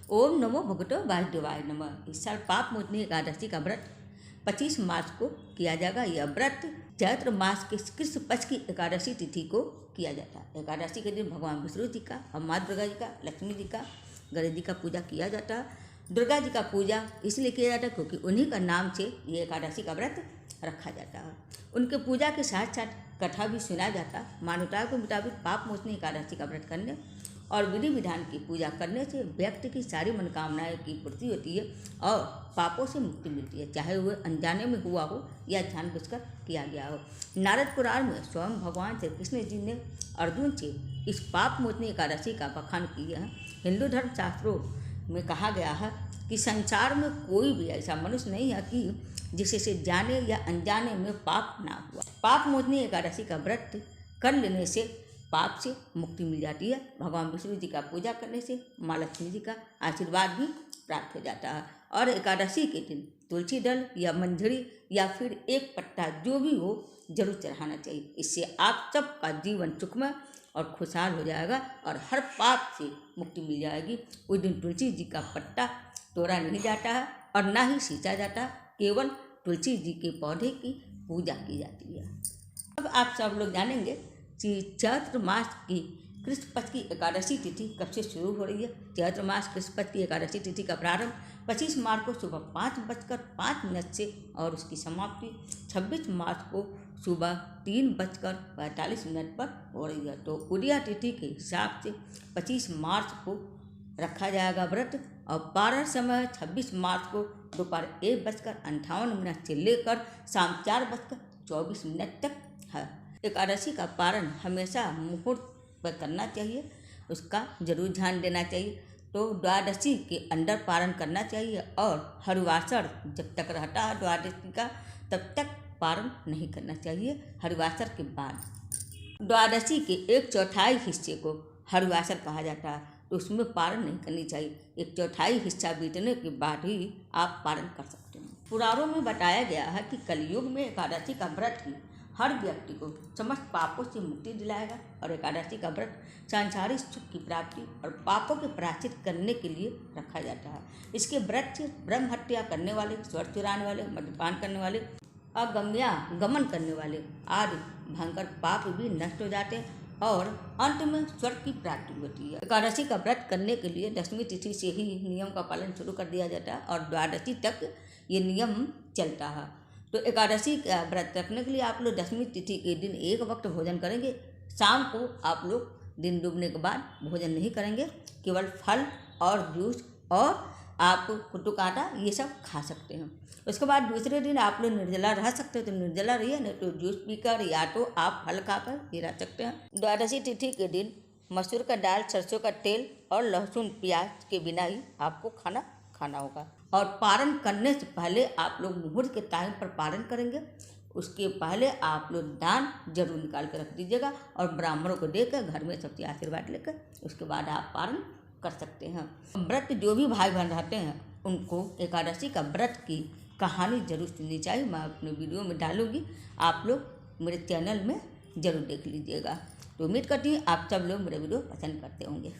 ओम नमो भगवतो वासुदेवाय नमः। इस साल पाप मोचनी एकादशी का व्रत 25 मार्च को किया जाएगा। यह व्रत चैत्र मास के कृष्ण पक्ष की एकादशी तिथि को किया जाता है। एकादशी के दिन भगवान विष्णु जी का और माँ दुर्गा जी का, लक्ष्मी जी का, गणेश जी का पूजा किया जाता है। दुर्गा जी का पूजा इसलिए किया जाता है क्योंकि उन्हीं का नाम से ये एकादशी का व्रत रखा जाता है। उनके पूजा के साथ साथ कथा भी सुना जाता है। मान्यताओं के मुताबिक पाप मोचनी एकादशी का व्रत करने और विधि विधान की पूजा करने से व्यक्ति की सारी मनोकामनाएं की पूर्ति होती है और पापों से मुक्ति मिलती है, चाहे वह अनजाने में हुआ हो या जानबूझकर किया गया हो। नारद पुराण में स्वयं भगवान श्री कृष्ण जी ने अर्जुन से इस पाप मोचनी एकादशी का बखान किया है। हिंदू धर्म शास्त्रों में कहा गया है कि संसार में कोई भी ऐसा मनुष्य नहीं है कि जिसे जाने या अनजाने में पाप ना हुआ। पाप मोचनी एकादशी का व्रत कर लेने से पाप से मुक्ति मिल जाती है। भगवान विष्णु जी का पूजा करने से माँ लक्ष्मी जी का आशीर्वाद भी प्राप्त हो जाता है। और एकादशी के दिन तुलसी दल या मंजरी या फिर एक पत्ता जो भी हो जरूर चढ़ाना चाहिए। इससे आप सबका जीवन सुखमय और खुशहाल हो जाएगा और हर पाप से मुक्ति मिल जाएगी। उस दिन तुलसी जी का पत्ता तोड़ा नहीं जाता है और ना ही सींचा जाता, केवल तुलसी जी के पौधे की पूजा की जाती है। अब आप सब लोग जानेंगे कि चैत्र मास की कृष्ण पक्ष की एकादशी तिथि कब से शुरू हो रही है। चैत्र मास कृष्ण पक्ष की एकादशी तिथि का प्रारंभ 25 मार्च को सुबह 5:05 से और उसकी समाप्ति 26 मार्च को सुबह 3:45 पर हो रही है। तो उदया तिथि के हिसाब से 25 मार्च को रखा जाएगा व्रत और पारण समय 26 मार्च को दोपहर 1:58 से लेकर शाम 4:24 तक है। एकादशी का पारण हमेशा मुहूर्त पर करना चाहिए, उसका जरूर ध्यान देना चाहिए। तो द्वादशी के अंदर पारण करना चाहिए और हरिवासर जब तक रहता है द्वादशी का तब तक पारण नहीं करना चाहिए। हरिवासर के बाद द्वादशी के 1/4 हिस्से को हरिवासर कहा जाता है, तो उसमें पारण नहीं करनी चाहिए। 1/4 हिस्सा बीतने के बाद ही आप पारण कर सकते हैं। पुराणों में बताया गया है कि कलयुग में एकादशी का व्रत ही हर व्यक्ति को समस्त पापों से मुक्ति दिलाएगा और एकादशी का व्रत सांसारिक सुख की प्राप्ति और पापों के प्रायश्चित करने के लिए रखा जाता है। इसके व्रत से ब्रह्म हत्या करने वाले, स्वर्ग चुराने वाले, मद्यपान करने वाले, अगम्या गमन करने वाले आदि भयंकर पाप भी नष्ट हो जाते हैं और अंत में स्वर्ग की प्राप्ति होती है। एकादशी का व्रत करने के लिए 10वीं तिथि से ही नियम का पालन शुरू कर दिया जाता है और द्वादशी तक ये नियम चलता है। तो एकादशी का व्रत रखने के लिए आप लोग 10वीं तिथि के दिन एक वक्त भोजन करेंगे। शाम को आप लोग दिन डूबने के बाद भोजन नहीं करेंगे, केवल फल और जूस और आप कुट्टू कांटा ये सब खा सकते हैं। उसके बाद दूसरे दिन आप लोग निर्जला रह सकते हो तो निर्जला रहिए, नहीं तो जूस पीकर या तो आप फल खाकर ये रह सकते हैं। द्वादशी तिथि के दिन मसूर का दाल, सरसों का तेल और लहसुन प्याज के बिना ही आपको खाना होगा। और पारण करने से पहले आप लोग मुहूर्त के टाइम पर पारण करेंगे। उसके पहले आप लोग दान जरूर निकाल कर रख दीजिएगा और ब्राह्मणों को देकर घर में सबसे आशीर्वाद लेकर उसके बाद आप पारण कर सकते हैं। व्रत जो भी भाई बहन रहते हैं उनको एकादशी का व्रत की कहानी जरूर सुननी चाहिए। मैं अपने वीडियो में डालूंगी, आप लोग मेरे चैनल में ज़रूर देख लीजिएगा। तो उम्मीद करती हूँ आप सब लोग मेरे वीडियो पसंद करते होंगे।